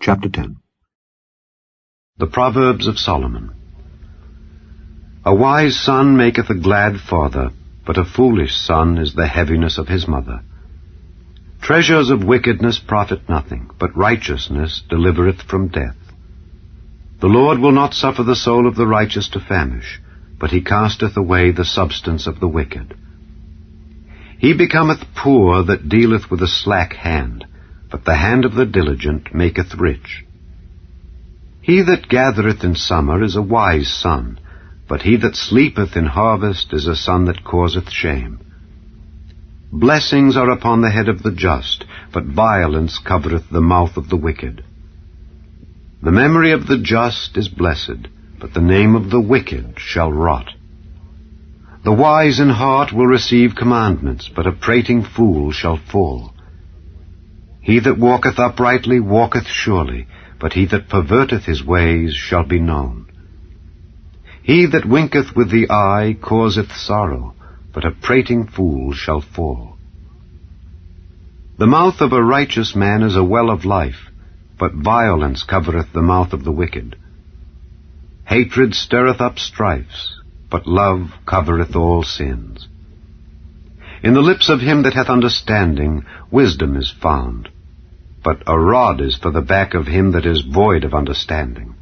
Chapter 10. The Proverbs of Solomon. A wise son maketh a glad father, but a foolish son is the heaviness of his mother. Treasures of wickedness profit nothing, but righteousness delivereth from death. The Lord will not suffer the soul of the righteous to famish, but he casteth away the substance of the wicked. He becometh poor that dealeth with a slack hand, but the hand of the diligent maketh rich. He that gathereth in summer is a wise son, but he that sleepeth in harvest is a son that causeth shame. Blessings are upon the head of the just, but violence covereth the mouth of the wicked. The memory of the just is blessed, but the name of the wicked shall rot. The wise in heart will receive commandments, but a prating fool shall fall. He that walketh uprightly walketh surely, but he that perverteth his ways shall be known. He that winketh with the eye causeth sorrow, but a prating fool shall fall. The mouth of a righteous man is a well of life, but violence covereth the mouth of the wicked. Hatred stirreth up strifes, but love covereth all sins. In the lips of him that hath understanding wisdom is found, but a rod is for the back of him that is void of understanding.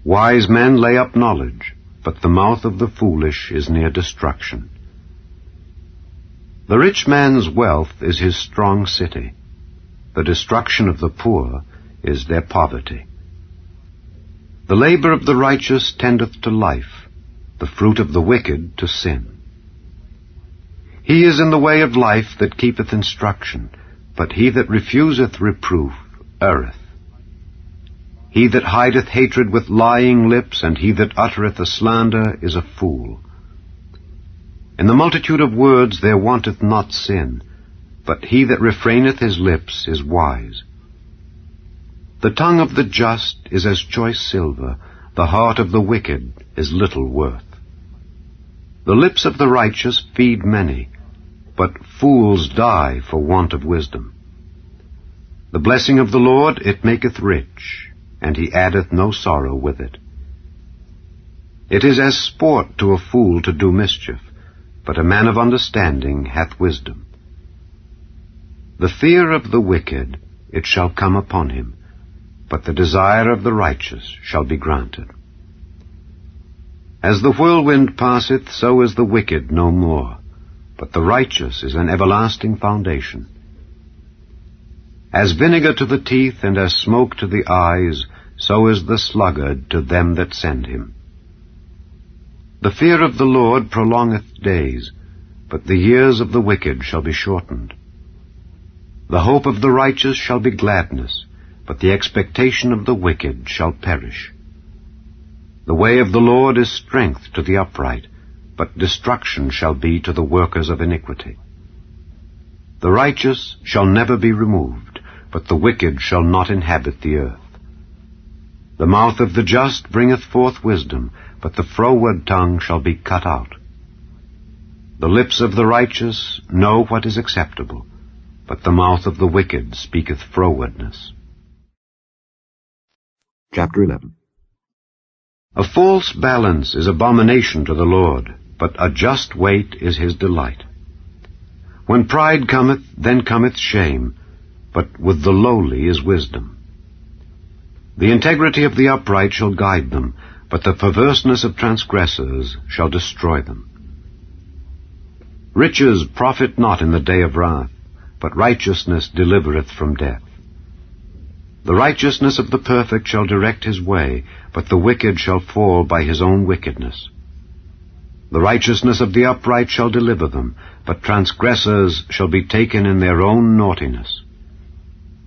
Wise men lay up knowledge, but the mouth of the foolish is near destruction. The rich man's wealth is his strong city. The destruction of the poor is their poverty. The labor of the righteous tendeth to life, the fruit of the wicked to sin. He is in the way of life that keepeth instruction, but he that refuseth reproof erreth. He that hideth hatred with lying lips, and he that uttereth a slander, is a fool. In the multitude of words there wanteth not sin, but he that refraineth his lips is wise. The tongue of the just is as choice silver, the heart of the wicked is little worth. The lips of the righteous feed many, but fools die for want of wisdom. The blessing of the Lord, it maketh rich, and he addeth no sorrow with it. It is as sport to a fool to do mischief, but a man of understanding hath wisdom. The fear of the wicked, it shall come upon him, but the desire of the righteous shall be granted. As the whirlwind passeth, so is the wicked no more, but the righteous is an everlasting foundation. As vinegar to the teeth and as smoke to the eyes, so is the sluggard to them that send him. The fear of the Lord prolongeth days, but the years of the wicked shall be shortened. The hope of the righteous shall be gladness, but the expectation of the wicked shall perish. The way of the Lord is strength to the upright, but destruction shall be to the workers of iniquity. The righteous shall never be removed, but the wicked shall not inhabit the earth. The mouth of the just bringeth forth wisdom, but the froward tongue shall be cut out. The lips of the righteous know what is acceptable, but the mouth of the wicked speaketh frowardness. Chapter 11. A false balance is abomination to the Lord, but a just weight is his delight. When pride cometh, then cometh shame, but with the lowly is wisdom. The integrity of the upright shall guide them, but the perverseness of transgressors shall destroy them. Riches profit not in the day of wrath, but righteousness delivereth from death. The righteousness of the perfect shall direct his way, but the wicked shall fall by his own wickedness. The righteousness of the upright shall deliver them, but transgressors shall be taken in their own naughtiness.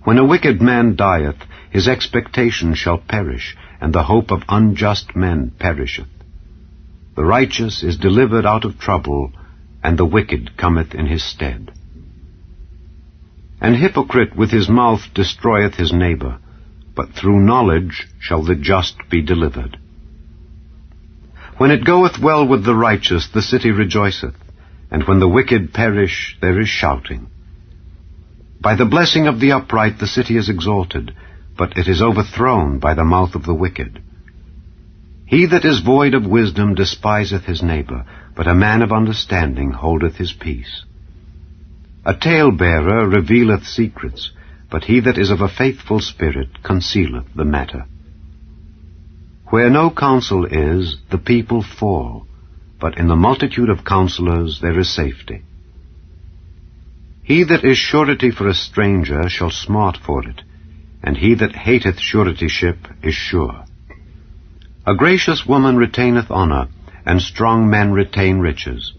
When a wicked man dieth, his expectation shall perish, and the hope of unjust men perisheth. The righteous is delivered out of trouble, and the wicked cometh in his stead. An hypocrite with his mouth destroyeth his neighbor, but through knowledge shall the just be delivered. When it goeth well with the righteous, the city rejoiceth, and when the wicked perish, there is shouting. By the blessing of the upright the city is exalted, but it is overthrown by the mouth of the wicked. He that is void of wisdom despiseth his neighbor, but a man of understanding holdeth his peace. A talebearer revealeth secrets, but he that is of a faithful spirit concealeth the matter. Where no counsel is, the people fall, but in the multitude of counselors there is safety. He that is surety for a stranger shall smart for it, and he that hateth suretyship is sure. A gracious woman retaineth honor, and strong men retain riches.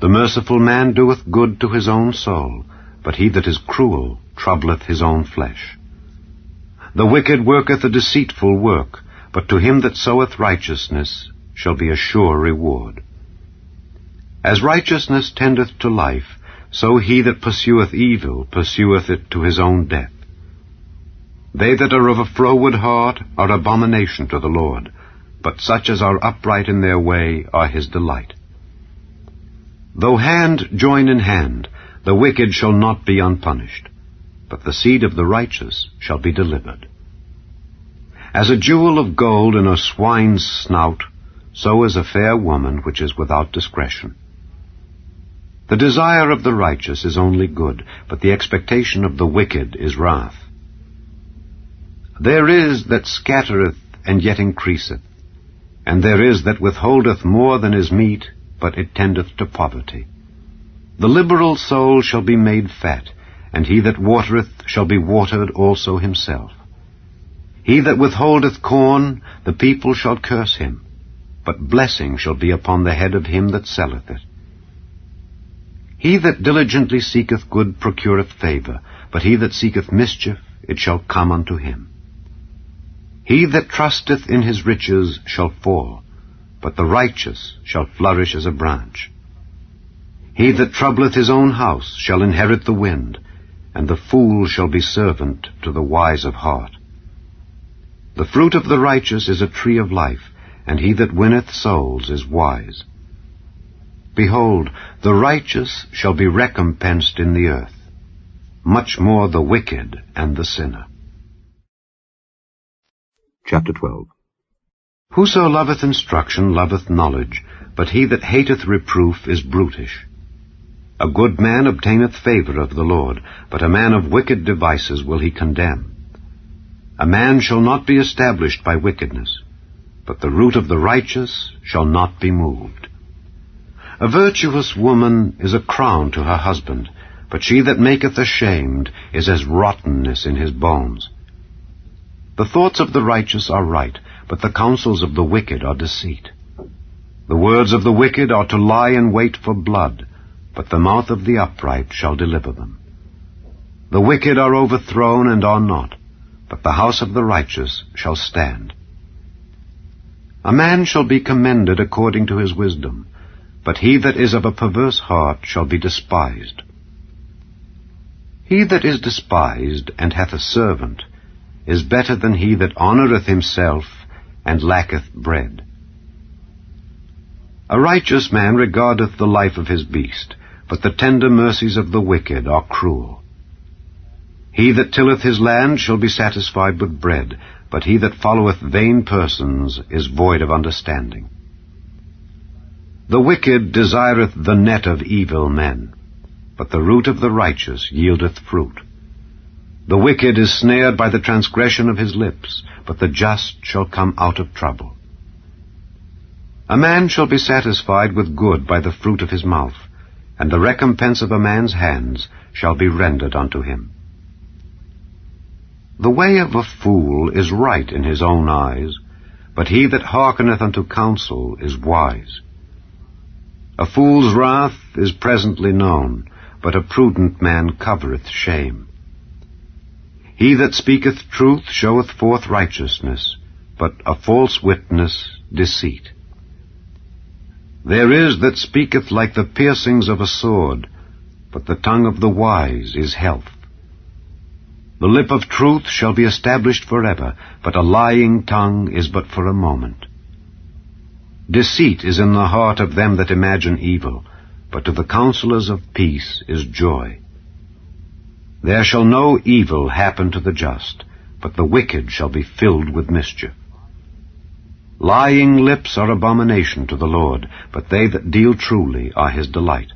The merciful man doeth good to his own soul, but he that is cruel troubleth his own flesh. The wicked worketh a deceitful work, but to him that soweth righteousness shall be a sure reward. As righteousness tendeth to life, so he that pursueth evil pursueth it to his own death. They that are of a froward heart are abomination to the Lord, but such as are upright in their way are his delight. Though hand join in hand, the wicked shall not be unpunished, but the seed of the righteous shall be delivered. As a jewel of gold in a swine's snout, so is a fair woman which is without discretion. The desire of the righteous is only good, but the expectation of the wicked is wrath. There is that scattereth and yet increaseth, and there is that withholdeth more than is meet, but it tendeth to poverty. The liberal soul shall be made fat, and he that watereth shall be watered also himself. He that withholdeth corn, the people shall curse him, but blessing shall be upon the head of him that selleth it. He that diligently seeketh good procureth favor, but he that seeketh mischief, it shall come unto him. He that trusteth in his riches shall fall, but the righteous shall flourish as a branch. He that troubleth his own house shall inherit the wind, and the fool shall be servant to the wise of heart. The fruit of the righteous is a tree of life, and he that winneth souls is wise. Behold, the righteous shall be recompensed in the earth, much more the wicked and the sinner. Chapter 12. Whoso loveth instruction loveth knowledge, but he that hateth reproof is brutish. A good man obtaineth favor of the Lord, but a man of wicked devices will he condemn. A man shall not be established by wickedness, but the root of the righteous shall not be moved. A virtuous woman is a crown to her husband, but she that maketh ashamed is as rottenness in his bones. The thoughts of the righteous are right, but the counsels of the wicked are deceit. The words of the wicked are to lie in wait for blood, but the mouth of the upright shall deliver them. The wicked are overthrown and are not, but the house of the righteous shall stand. A man shall be commended according to his wisdom, but he that is of a perverse heart shall be despised. He that is despised and hath a servant is better than he that honoureth himself and lacketh bread. A righteous man regardeth the life of his beast, but the tender mercies of the wicked are cruel. He that tilleth his land shall be satisfied with bread, but he that followeth vain persons is void of understanding. The wicked desireth the net of evil men, but the root of the righteous yieldeth fruit. The wicked is snared by the transgression of his lips, but the just shall come out of trouble. A man shall be satisfied with good by the fruit of his mouth, and the recompense of a man's hands shall be rendered unto him. The way of a fool is right in his own eyes, but he that hearkeneth unto counsel is wise. A fool's wrath is presently known, but a prudent man covereth shame. He that speaketh truth showeth forth righteousness, but a false witness deceit. There is that speaketh like the piercings of a sword, but the tongue of the wise is health. The lip of truth shall be established forever, but a lying tongue is but for a moment. Deceit is in the heart of them that imagine evil, but to the counselors of peace is joy. There shall no evil happen to the just, but the wicked shall be filled with mischief. Lying lips are abomination to the Lord, but they that deal truly are his delight.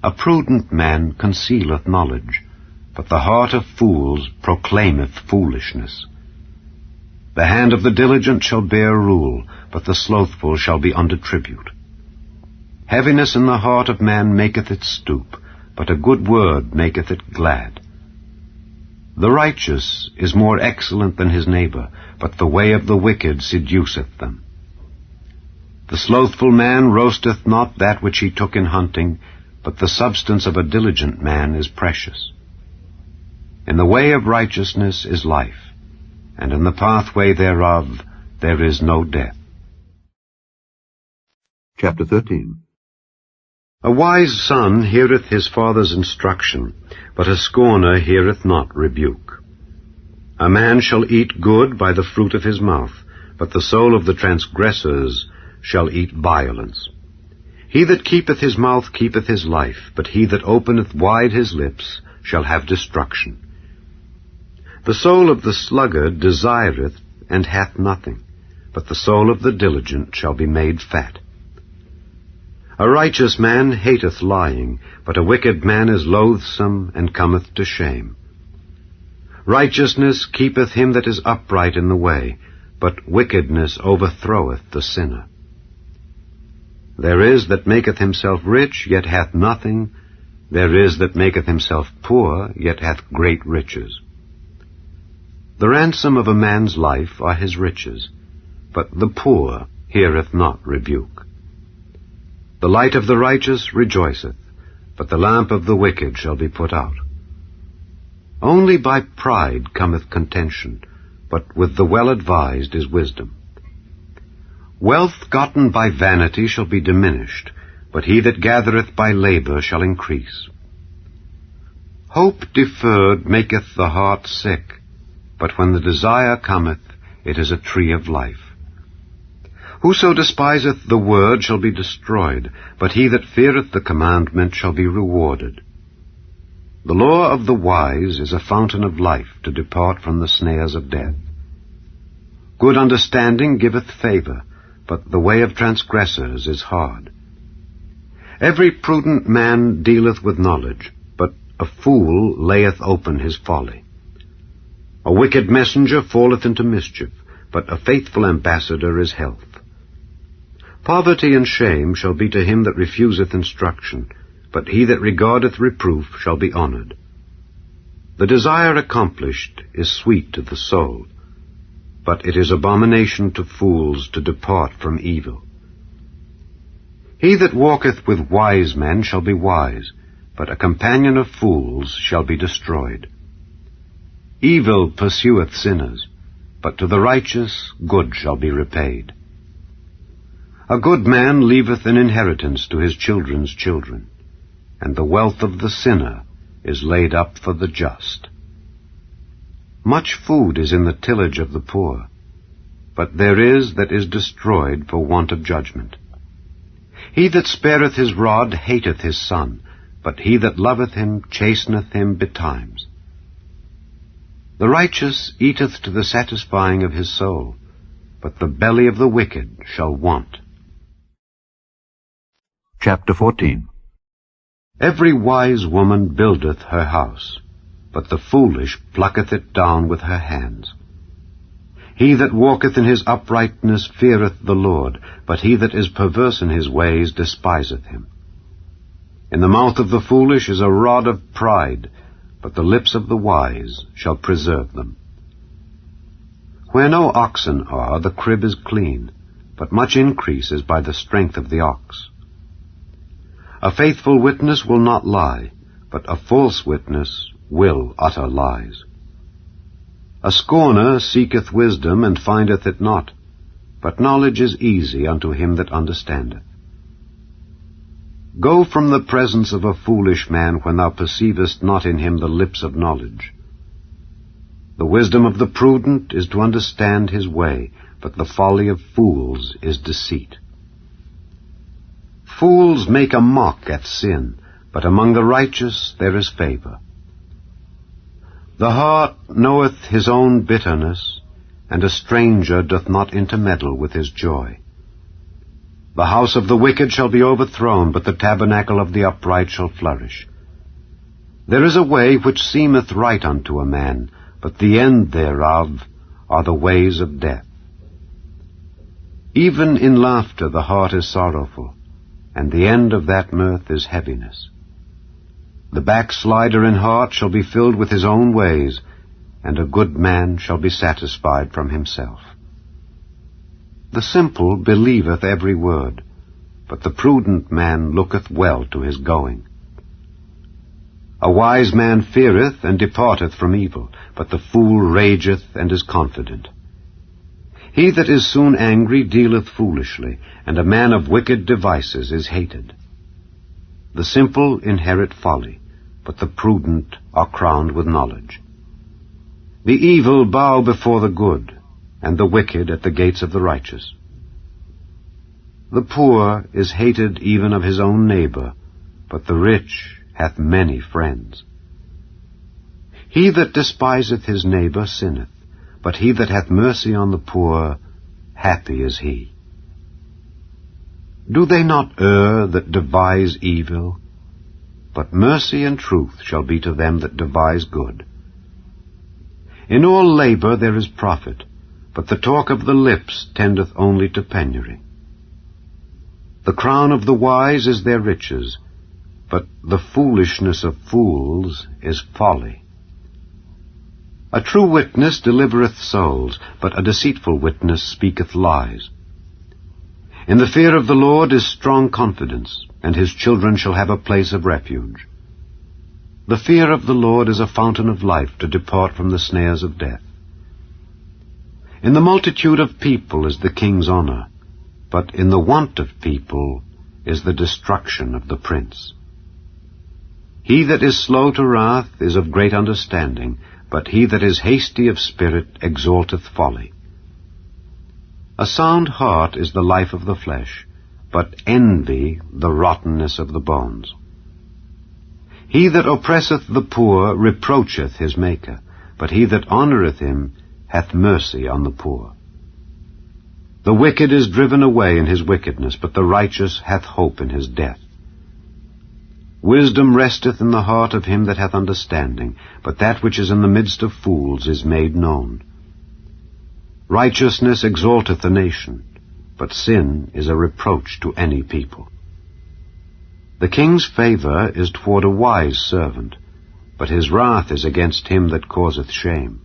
A prudent man concealeth knowledge, but the heart of fools proclaimeth foolishness. The hand of the diligent shall bear rule, but the slothful shall be under tribute. Heaviness in the heart of man maketh it stoop, but a good word maketh it glad. The righteous is more excellent than his neighbor, but the way of the wicked seduceth them. The slothful man roasteth not that which he took in hunting, but the substance of a diligent man is precious. In the way of righteousness is life, and in the pathway thereof there is no death. Chapter 13. A wise son heareth his father's instruction, but a scorner heareth not rebuke. A man shall eat good by the fruit of his mouth, but the soul of the transgressors shall eat violence. He that keepeth his mouth keepeth his life, but he that openeth wide his lips shall have destruction. The soul of the sluggard desireth and hath nothing, but the soul of the diligent shall be made fat. A righteous man hateth lying, but a wicked man is loathsome and cometh to shame. Righteousness keepeth him that is upright in the way, but wickedness overthroweth the sinner. There is that maketh himself rich, yet hath nothing. There is that maketh himself poor, yet hath great riches. The ransom of a man's life are his riches, but the poor heareth not rebuke. The light of the righteous rejoiceth, but the lamp of the wicked shall be put out. Only by pride cometh contention, but with the well-advised is wisdom. Wealth gotten by vanity shall be diminished, but he that gathereth by labor shall increase. Hope deferred maketh the heart sick, but when the desire cometh, it is a tree of life. Whoso despiseth the word shall be destroyed, but he that feareth the commandment shall be rewarded. The law of the wise is a fountain of life, to depart from the snares of death. Good understanding giveth favor, but the way of transgressors is hard. Every prudent man dealeth with knowledge, but a fool layeth open his folly. A wicked messenger falleth into mischief, but a faithful ambassador is health. Poverty and shame shall be to him that refuseth instruction, but he that regardeth reproof shall be honored. The desire accomplished is sweet to the soul, but it is abomination to fools to depart from evil. He that walketh with wise men shall be wise, but a companion of fools shall be destroyed. Evil pursueth sinners, but to the righteous good shall be repaid. A good man leaveth an inheritance to his children's children, and the wealth of the sinner is laid up for the just. Much food is in the tillage of the poor, but there is that is destroyed for want of judgment. He that spareth his rod hateth his son, but he that loveth him chasteneth him betimes. The righteous eateth to the satisfying of his soul, but the belly of the wicked shall want. Chapter 14. Every wise woman buildeth her house, but the foolish plucketh it down with her hands. He that walketh in his uprightness feareth the Lord, but he that is perverse in his ways despiseth him. In the mouth of the foolish is a rod of pride, but the lips of the wise shall preserve them. Where no oxen are, the crib is clean, but much increase is by the strength of the ox. A faithful witness will not lie, but a false witness will utter lies. A scorner seeketh wisdom, and findeth it not, but knowledge is easy unto him that understandeth. Go from the presence of a foolish man when thou perceivest not in him the lips of knowledge. The wisdom of the prudent is to understand his way, but the folly of fools is deceit. Fools make a mock at sin, but among the righteous there is favor. The heart knoweth his own bitterness, and a stranger doth not intermeddle with his joy. The house of the wicked shall be overthrown, but the tabernacle of the upright shall flourish. There is a way which seemeth right unto a man, but the end thereof are the ways of death. Even in laughter the heart is sorrowful, and the end of that mirth is heaviness. The backslider in heart shall be filled with his own ways, and a good man shall be satisfied from himself. The simple believeth every word, but the prudent man looketh well to his going. A wise man feareth and departeth from evil, but the fool rageth and is confident. He that is soon angry dealeth foolishly, and a man of wicked devices is hated. The simple inherit folly, but the prudent are crowned with knowledge. The evil bow before the good, and the wicked at the gates of the righteous. The poor is hated even of his own neighbor, but the rich hath many friends. He that despiseth his neighbor sinneth, but he that hath mercy on the poor, happy is he. Do they not err that devise evil? But mercy and truth shall be to them that devise good. In all labor there is profit, but the talk of the lips tendeth only to penury. The crown of the wise is their riches, but the foolishness of fools is folly. A true witness delivereth souls, but a deceitful witness speaketh lies. In the fear of the Lord is strong confidence, and his children shall have a place of refuge. The fear of the Lord is a fountain of life to depart from the snares of death. In the multitude of people is the king's honor, but in the want of people is the destruction of the prince. He that is slow to wrath is of great understanding, but he that is hasty of spirit exalteth folly. A sound heart is the life of the flesh, but envy the rottenness of the bones. He that oppresseth the poor reproacheth his Maker, but he that honoureth him hath mercy on the poor. The wicked is driven away in his wickedness, but the righteous hath hope in his death. Wisdom resteth in the heart of him that hath understanding, but that which is in the midst of fools is made known. Righteousness exalteth a nation, but sin is a reproach to any people. The king's favor is toward a wise servant, but his wrath is against him that causeth shame.